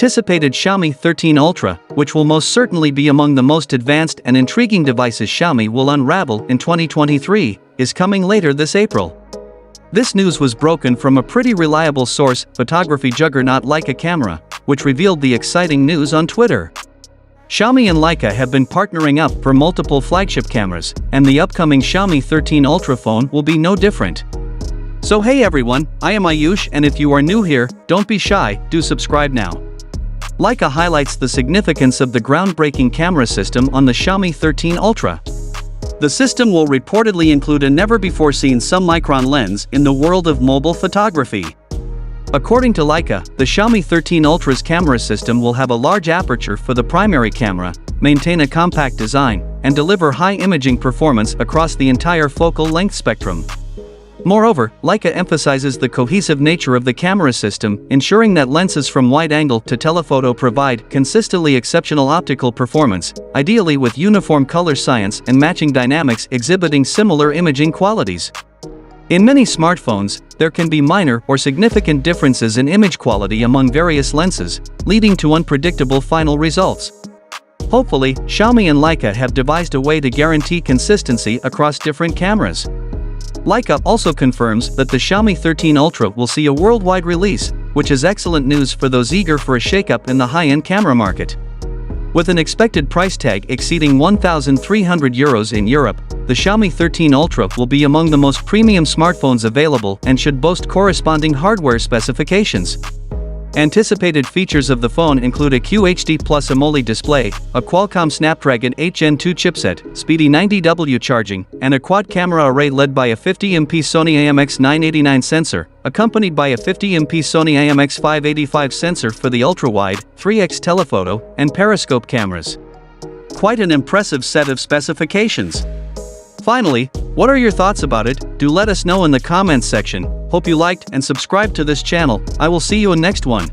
anticipated Xiaomi 13 Ultra, which will most certainly be among the most advanced and intriguing devices Xiaomi will unravel in 2023, is coming later this April. This news was broken from a pretty reliable source, photography juggernaut Leica Camera, which revealed the exciting news on Twitter. Xiaomi and Leica have been partnering up for multiple flagship cameras, and the upcoming Xiaomi 13 Ultra phone will be no different. So hey everyone, I am Ayush, and if you are new here, don't be shy, do subscribe now. Leica highlights the significance of the groundbreaking camera system on the Xiaomi 13 Ultra. The system will reportedly include a never-before-seen sub-micron lens in the world of mobile photography. According to Leica, the Xiaomi 13 Ultra's camera system will have a large aperture for the primary camera, maintain a compact design, and deliver high imaging performance across the entire focal length spectrum. Moreover, Leica emphasizes the cohesive nature of the camera system, ensuring that lenses from wide-angle to telephoto provide consistently exceptional optical performance, ideally with uniform color science and matching dynamics exhibiting similar imaging qualities. In many smartphones, there can be minor or significant differences in image quality among various lenses, leading to unpredictable final results. Hopefully, Xiaomi and Leica have devised a way to guarantee consistency across different cameras. Leica also confirms that the Xiaomi 13 Ultra will see a worldwide release, which is excellent news for those eager for a shakeup in the high-end camera market. With an expected price tag exceeding €1,300 in Europe, the Xiaomi 13 Ultra will be among the most premium smartphones available and should boast corresponding hardware specifications. Anticipated features of the phone include a QHD+ AMOLED display, a Qualcomm Snapdragon 8 Gen 2 chipset, speedy 90W charging, and a quad-camera array led by a 50MP Sony IMX989 sensor, accompanied by a 50MP Sony IMX585 sensor for the ultra-wide, 3x telephoto, and periscope cameras. Quite an impressive set of specifications. Finally, what are your thoughts about it? Do let us know in the comments section. Hope you liked and subscribed to this channel. I will see you in next one.